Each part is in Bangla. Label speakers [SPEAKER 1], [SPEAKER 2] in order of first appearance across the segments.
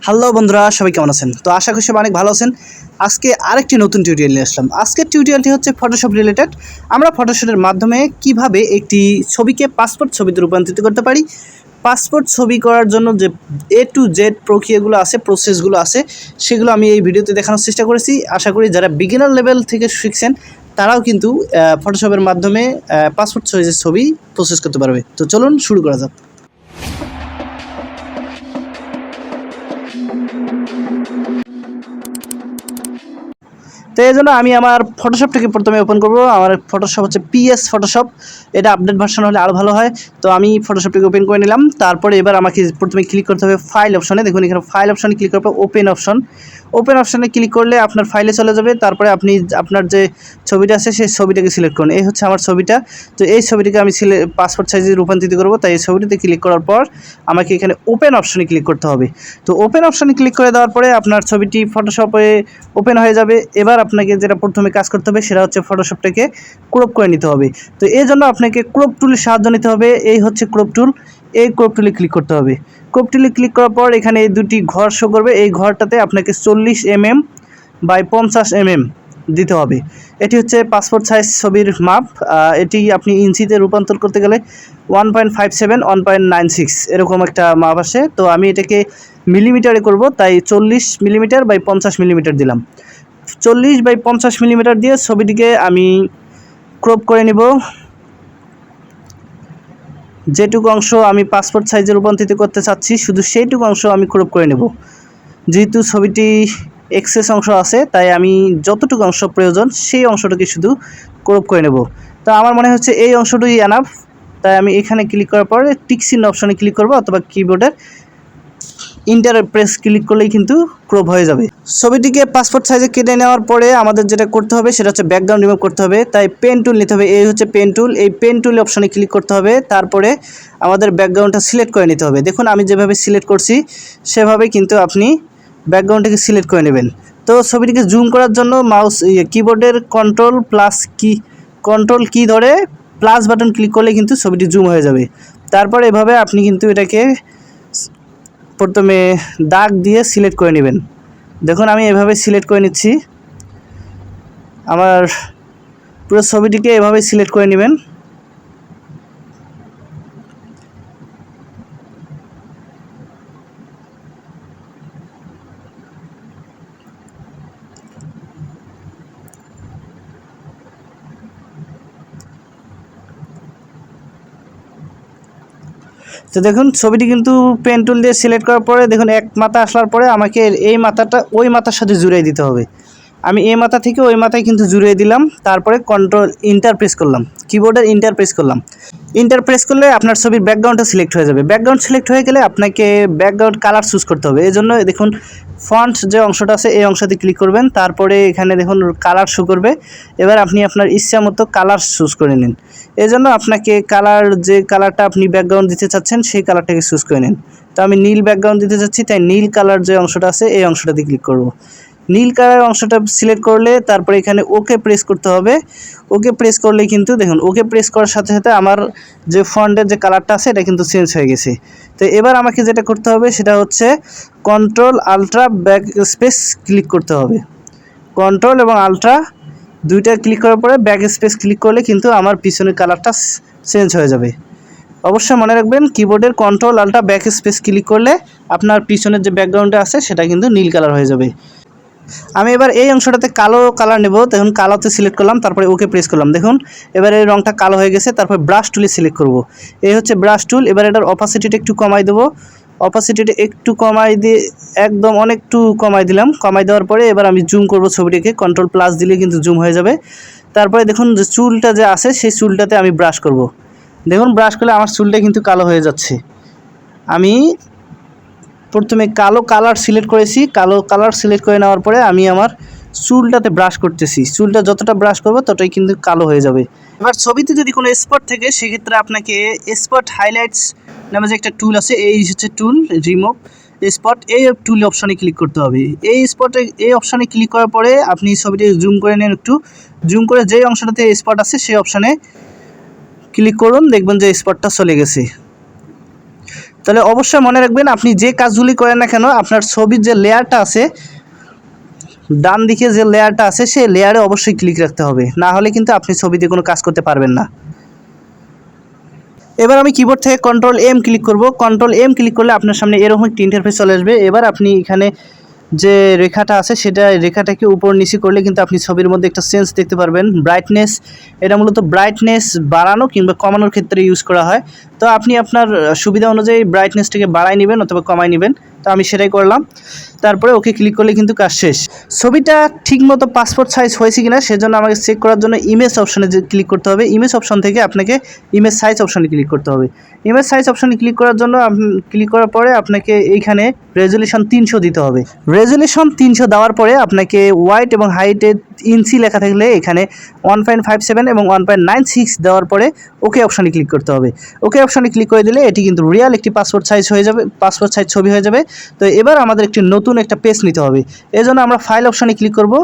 [SPEAKER 1] হ্যালো বন্ধুরা, সবাই কেমন আছেন? তো আশা করি সবাই অনেক ভালো আছেন। আজকে আরেকটি নতুন টিউটোরিয়াল নিয়ে আসলাম। আজকের টিউটোরিয়ালটি হচ্ছে ফটোশপ রিলেটেড। আমরা ফটোশপের মাধ্যমে কিভাবে একটি ছবিকে পাসপোর্ট ছবিতে রূপান্তরিত করতে পারি। পাসপোর্ট ছবি করার জন্য যে A to Z প্রক্রিয়াগুলো আছে, প্রসেসগুলো আছে, সেগুলো আমি এই ভিডিওতে দেখানোর চেষ্টা করেছি। আশা করি যারা বিগিনার লেভেল থেকে শিখছেন তারাও কিন্তু ফটোশপের মাধ্যমে পাসপোর্ট সাইজের ছবি প্রসেস করতে পারবে। তো চলুন শুরু করা যাক। তো এই জন্য আমি আমার ফটোশপটাকে প্রথমে ওপেন করব। আমার ফটোশপ হচ্ছে PS ফটোশপ, এটা আপডেট ভার্সন হলে আরও ভালো হয়। তো আমি ফটোশপটাকে ওপেন করে নিলাম। তারপরে এবার আমাকে প্রথমে ক্লিক করতে হবে ফাইল অপশনে। দেখুন এখানে ফাইল অপশনে ক্লিক করবে, ওপেন অপশনে ক্লিক করলে আপনার ফাইলে চলে যাবে। তারপরে আপনি আপনার যে ছবিটা আছে সেই ছবিটাকে সিলেক্ট করুন। এই হচ্ছে আমার ছবিটা। তো এই ছবিটাকে আমি পাসপোর্ট সাইজে রূপান্তরিত করব। তাই এই ছবিটিতে ক্লিক করার পর আমাকে এখানে ওপেন অপশনে ক্লিক করতে হবে। তো ওপেন অপশনে ক্লিক করে দেওয়ার পরে আপনার ছবিটি ফটোশপে ওপেন হয়ে যাবে। এবার আপনাকে যেটা প্রথমে কাজ করতে হবে সেটা হচ্ছে ফটোশপটাকে ক্রপ করে নিতে হবে। তো এই জন্য আপনাকে ক্রপ টুলের সাহায্য নিতে হবে। এই হচ্ছে ক্রপ টুল, এই ক্রপ টুলে ক্লিক করতে হবে। ক্রপ টুলে ক্লিক করার পর এখানে এই দুটি ঘর শো করবে। এই ঘরটাতে আপনাকে 40 mm বাই 50 mm দিতে হবে। এটি হচ্ছে পাসপোর্ট সাইজ ছবির মাপ। এটি আপনি ইঞ্চিতে রূপান্তর করতে গেলে 1.57 1.96 এরকম একটা মাপ আসে। তো আমি এটাকে মিলিমিটারে করব, তাই 40 মিলিমিটার বাই 50 মিলিমিটার দিলাম। 40 বাই 50 মিলিমিটার দিয়ে ছবিটিকে আমি ক্রপ করে নিব। যেটুকু অংশ আমি পাসপোর্ট সাইজে রূপান্তরিত করতে চাচ্ছি শুধু সেইটুকু অংশ আমি ক্রপ করে নেব। যেহেতু ছবিটি এক্সেস অংশ আছে তাই আমি যতটুকু অংশ প্রয়োজন সেই অংশটাকে শুধু ক্রপ করে নেব। তো আমার মনে হচ্ছে এই অংশটুকুই এনাফ। তাই আমি এখানে ক্লিক করার পরে টিক চিহ্ন অপশনে ক্লিক করব, অথবা কিবোর্ডের ইন্টার প্রেস ক্লিক করলেই কিন্তু ক্রপ হয়ে যাবে। ছবিটিকে পাসপোর্ট সাইজে কেটে নেওয়ার পরে আমাদের যেটা করতে হবে সেটা হচ্ছে ব্যাকগ্রাউন্ড রিমুভ করতে হবে। তাই পেন টুল নিতে হবে। এই হচ্ছে পেন টুল, এই পেন টুল অপশনে ক্লিক করতে হবে। তারপরে আমাদের ব্যাকগ্রাউন্ডটা সিলেক্ট করে নিতে হবে। দেখুন আমি যেভাবে সিলেক্ট করছি সেভাবে কিন্তু আপনি ব্যাকগ্রাউন্ডটাকে সিলেক্ট করে নেবেন। তো ছবিটিকে জুম করার জন্য মাউস কিবোর্ডের কন্ট্রোল কি ধরে প্লাস বাটন ক্লিক করলে কিন্তু ছবিটি জুম হয়ে যাবে। তারপর এভাবে আপনি কিন্তু এটাকে প্রথমে দাগ দিয়ে সিলেক্ট করে নেবেন। দেখুন আমি এভাবে সিলেক্ট করে নিচ্ছি। আমার পুরো ছবিটিকে এভাবে সিলেক্ট করে নেবেন। তো দেখুন ছবিটি কিন্তু পেন টুল দিয়ে সিলেক্ট করার পরে দেখুন এক মাথা আসার পরে আমাকে এই মাথাটা ওই মাথার সাথে জুড়িয়ে দিতে হবে। আমি এই মাথা থেকে ওই মাথায় কিন্তু জুড়িয়ে দিলাম। তারপরে কন্ট্রোল ইন্টার প্রেস করলাম, কিবোর্ডের ইন্টার প্রেস করলাম। ইন্টার প্রেস করলে আপনার ছবির ব্যাকগ্রাউন্ডটা সিলেক্ট হয়ে যাবে। ব্যাকগ্রাউন্ড সিলেক্ট হয়ে গেলে আপনাকে ব্যাকগ্রাউন্ড কালার চুজ করতে হবে। এই জন্য দেখুন ফন্ট যে অংশটা আছে এই অংশতে ক্লিক করবেন। তারপরে এখানে দেখুন কালার শো করবে। এবার আপনি আপনার ইচ্ছা মতো কালার চুজ করে নিন। এই জন্য আপনাকে যে কালারটা আপনি ব্যাকগ্রাউন্ড দিতে চাচ্ছেন সেই কালারটাকে চুজ করে নিন। তো আমি নীল ব্যাকগ্রাউন্ড দিতে চাচ্ছি, তাই নীল কালার যে অংশটা আছে এই অংশটাতে ক্লিক করব। নীল কালার অংশটা সিলেক্ট করলে তারপরে এখানে ওকে প্রেস করতে হবে। ওকে প্রেস করলে কিন্তু দেখুন ওকে প্রেস করার সাথে সাথে আমার যে ফন্টের যে কালারটা আছে এটা কিন্তু চেঞ্জ হয়ে গেছে। তো এবার আমাকে যেটা করতে হবে সেটা হচ্ছে control ultra back space click করতে হবে। কন্ট্রোল এবং আলট্রা দুইটা ক্লিক করার পরে ব্যাক স্পেস ক্লিক করলে কিন্তু আমার পিছনের কালারটা চেঞ্জ হয়ে যাবে। অবশ্যই মনে রাখবেন কিবোর্ডের control ultra back space click করলে আপনার পিছনের যে ব্যাকগ্রাউন্ডটা আছে সেটা কিন্তু নীল কালার হয়ে যাবে। আমি এবার এই অংশটাতে কালো কালার নেব। দেখুন কালোতে সিলেক্ট করলাম, তারপরে ওকে প্রেস করলাম। দেখুন এবার এই রংটা কালো হয়ে গেছে। তারপর ব্রাশ টুলে সিলেক্ট করব। এই হচ্ছে ব্রাশ টুল। এবার এটার অপাসিটিটা একটু কমাই দেবো। অপাসিটিটা একটু কমাই দিয়ে একদম অনেকটু কমাই দিলাম। কমাই দেওয়ার পরে এবার আমি জুম করব ছবিটিকে। কন্ট্রোল প্লাস দিলে কিন্তু জুম হয়ে যাবে। তারপরে দেখুন যে চুলটা যে আছে সেই চুলটাতে আমি ব্রাশ করব। দেখুন ব্রাশ করলে আমার চুলটা কিন্তু কালো হয়ে যাচ্ছে। আমি প্রথমে কালো কালার সিলেক্ট করেছি। কালো কালার সিলেক্ট করে নেওয়ার পরে আমি আমার চুলটাতে ব্রাশ করতেছি। চুলটা যতটা ব্রাশ করবো ততটাই কিন্তু কালো হয়ে যাবে। এবার ছবিতে যদি কোনো স্পট থাকে সেক্ষেত্রে আপনাকে স্পট হাইলাইটস নামে যে একটা টুল আছে, এই হচ্ছে টুল রিমুভ স্পট, এই টুল অপশানে ক্লিক করতে হবে। এই অপশানে ক্লিক করার পরে আপনি ছবিটি জুম করে নেন। একটু জুম করে যেই অংশটাতে স্পট আছে সেই অপশানে ক্লিক করুন, দেখবেন যে স্পটটা চলে গেছে। তাহলে অবশ্যই মনে রাখবেন, আপনি যে কাজগুলি করেন না কেন আপনার ছবির যে লেয়ারটা আছে, ডান দিকে যে লেয়ারটা আছে সেই লেয়ারে অবশ্যই ক্লিক রাখতে হবে, না হলে কিন্তু আপনি ছবিতে কোনো কাজ করতে পারবেন না। এবার আমি কিবোর্ড থেকে কন্ট্রোল এম ক্লিক করব। কন্ট্রোল এম ক্লিক করলে আপনার সামনে এরকম একটি ইন্টারফেস চলে আসবে। এবার আপনি এখানে যে রেখাটা আছে সেটা রেখাটাকে উপর নিচে করলে কিন্তু আপনি ছবির মধ্যে একটা চেঞ্জ দেখতে পারবেন। ব্রাইটনেস, এটা মূলত ব্রাইটনেস বাড়ানো কিংবা কমানোর ক্ষেত্রে ইউজ করা হয়। তো আপনি আপনার সুবিধা অনুযায়ী ব্রাইটনেসটাকে বাড়ায় নেবেন অথবা কমায় নেবেন। তো আমি সেটাই করলাম। তারপরে ওকে ক্লিক করলে কিন্তু কাজ শেষ। ছবিটা ঠিকমতো পাসপোর্ট সাইজ হয়েছে কিনা সেজন্য আমাকে চেক করার জন্য ইমেজ অপশনে ক্লিক করতে হবে। ইমেজ অপশন থেকে আপনাকে ইমেজ সাইজ অপশনে ক্লিক করতে হবে। ইমেজ সাইজ অপশনে ক্লিক করার জন্য ক্লিক করার পরে আপনাকে এইখানে রেজলিউশন 300 দিতে হবে। রেজলিউশন 300 দেওয়ার পরে আপনাকে ওয়াইড এবং হাইটে ইঞ্চি লেখা থাকলে এখানে 1.57 এবং 1.96 দেওয়ার পরে ওকে অপশনে ক্লিক করতে হবে। ওকে অপশনে ক্লিক করে দিলে এটি কিন্তু রিয়েল একটি পাসপোর্ট সাইজ হয়ে যাবে, পাসপোর্ট সাইজ ছবি হয়ে যাবে। তো এবার আমাদের একটি নতুন একটা পেজ নিতে হবে। এই জন্য আমরা ফাইল অপশনে ক্লিক করব।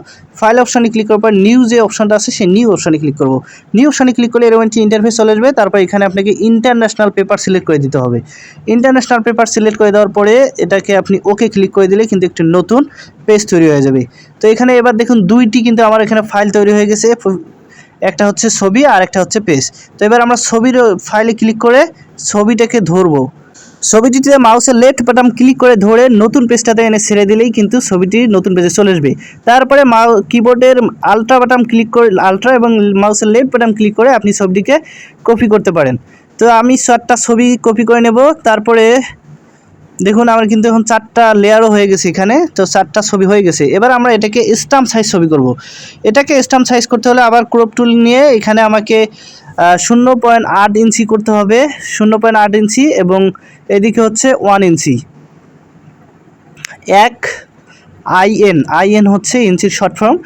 [SPEAKER 1] ফাইল অপশনে ক্লিক করার পর নিউ যে অপশনটা আছে সেই নিউ অপশনে ক্লিক করব। নিউ অপশনে ক্লিক করলে এরকম একটি ইন্টারফেস চলে আসবে। তারপর এখানে আপনাকে ইন্টারন্যাশনাল পেপার সিলেক্ট করে দিতে হবে। ইন্টারন্যাশনাল পেপার সিলেক্ট করে দেওয়ার পরে এটাকে আপনি ওকে ক্লিক করে দিলে কিন্তু একটি নতুন পেজ তৈরি হয়ে যাবে। তো এখানে এবার দেখুন দুইটি কিন্তু আমার এখানে ফাইল তৈরি হয়ে গেছে, একটা হচ্ছে ছবি আর একটা হচ্ছে পেজ। তো এবার আমরা ছবির ফাইলে ক্লিক করে ছবিটাকে ধরবো। ছবিটিতে মাউসের লেফট বাটন ক্লিক করে ধরে নতুন পেজটাতে এনে ছেড়ে দিলেই কিন্তু ছবিটি নতুন পেজে চলে আসবে। তারপরে কিবোর্ডের আলট্রা বাটন ক্লিক করে, আলট্রা এবং মাউসের লেফট বাটন ক্লিক করে আপনি ছবিটিকে কপি করতে পারেন। তো আমি 4টা ছবি কপি করে নেব। তারপরে দেখুন আমার কিন্তু এখন 4টা লেয়ারও হয়ে গেছে এখানে। তো 4টা ছবি হয়ে গেছে। এবার আমরা এটাকে স্ট্যাম্প সাইজ ছবি করব। এটাকে স্ট্যাম্প সাইজ করতে হলে আবার ক্রপ টুল নিয়ে এখানে আমাকে 0.8 ইঞ্চি করতে হবে, 0.8 ইঞ্চি এবং এদিকে হচ্ছে 1 ইঞ্চি। আইএন হচ্ছে ইঞ্চির শর্ট ফর্ম।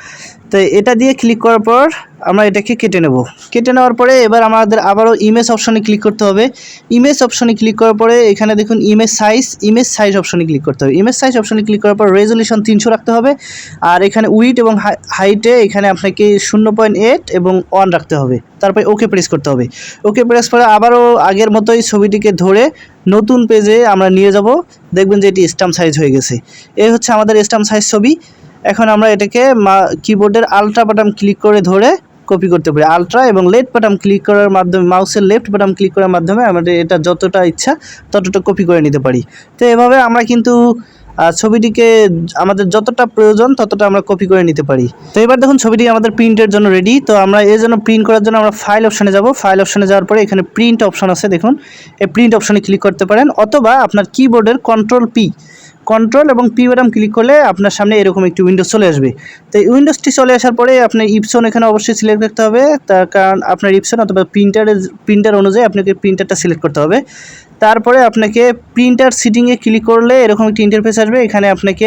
[SPEAKER 1] তো এটা দিয়ে ক্লিক করার পর আমরা এটাকে কেটে নেব। কেটে নেওয়ার পরে এবার আমাদের আবারও ইমেজ অপশনে ক্লিক করতে হবে। ইমেজ অপশনে ক্লিক করার পরে এখানে দেখুন ইমেজ সাইজ অপশনে ক্লিক করতে হবে। ইমেজ সাইজ অপশনে ক্লিক করার পর রেজলিউশন 300 রাখতে হবে। আর এখানে উইড এবং হাইটে এখানে আপনাকে 0.8 এবং 1 রাখতে হবে। তারপরে ওকে প্রেস করতে হবে। ওকে প্রেস করে আবারও আগের মতোই ছবিটিকে ধরে নতুন পেজে আমরা নিয়ে যাব। দেখবেন যে এটি স্ট্যাম্প সাইজ হয়ে গেছে। এই হচ্ছে আমাদের স্ট্যাম্প সাইজ ছবি। এখন আমরা এটাকে কিবোর্ডের আলট্রা বাটন ক্লিক করে ধরে কপি করতে পারি। আলট্রা এবং লেফট বাটন ক্লিক করার মাধ্যমে, মাউসের লেফট বাটন ক্লিক করার মাধ্যমে আমাদের এটা যতটা ইচ্ছা ততটা কপি করে নিতে পারি। তো এভাবে আমরা কিন্তু ছবিটিকে আমাদের যতটা প্রয়োজন ততটা আমরা কপি করে নিতে পারি। তো এবার দেখুন ছবিটি আমাদের প্রিন্টের জন্য রেডি। তো আমরা এর জন্য প্রিন্ট করার জন্য আমরা ফাইল অপশনে যাব। ফাইল অপশনে যাওয়ার পরে এখানে প্রিন্ট অপশন আছে, দেখুন এই প্রিন্ট অপশনে ক্লিক করতে পারেন, অথবা আপনার কিবোর্ডের কন্ট্রোল এবং পি বাটন ক্লিক করলে আপনার সামনে এরকম একটি উইন্ডোজ চলে আসবে। তো এই উইন্ডোজটি চলে আসার পরে আপনার ইপসন এখানে অবশ্যই সিলেক্ট করতে হবে, তার কারণ আপনার ইপসন অথবা প্রিন্টার অনুযায়ী আপনাকে প্রিন্টারটা সিলেক্ট করতে হবে। তারপরে আপনাকে প্রিন্টার সিটিংয়ে ক্লিক করলে এরকম একটি ইন্টারফেস আসবে। এখানে আপনাকে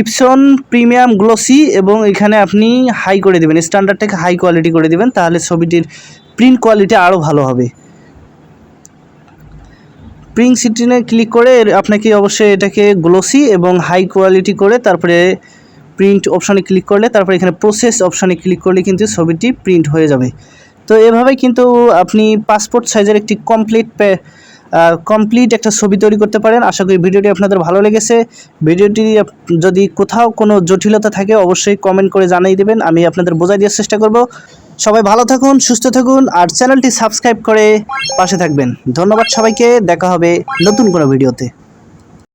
[SPEAKER 1] ইপসন প্রিমিয়াম গ্লোসি এবং এখানে আপনি হাই করে দেবেন, স্ট্যান্ডার্ডটাকে হাই কোয়ালিটি করে দেবেন, তাহলে ছবিটির প্রিন্ট কোয়ালিটি আরও ভালো হবে। প্রিন্ট সিটিংয়ে ক্লিক করে আপনাকে অবশ্যই এটাকে গ্লোসি এবং হাই কোয়ালিটি করে তারপরে প্রিন্ট অপশানে ক্লিক করলে তারপরে এখানে প্রসেস অপশানে ক্লিক করলে কিন্তু ছবিটি প্রিন্ট হয়ে যাবে। তো এভাবে কিন্তু আপনি পাসপোর্ট সাইজের একটি কমপ্লিট একটা ছবি তৈরি করতে পারেন। আশা করি ভিডিওটি আপনাদের ভালো লেগেছে। ভিডিওটি যদি কোথাও কোনো জটিলতা থাকে অবশ্যই কমেন্ট করে জানিয়ে দেবেন, আমি আপনাদের বোঝাই দেওয়ার চেষ্টা করব। সবাই ভালো থাকুন, সুস্থ থাকুন আর চ্যানেলটি সাবস্ক্রাইব করে পাশে থাকবেন। ধন্যবাদ সবাইকে, দেখা হবে নতুন কোনো ভিডিওতে।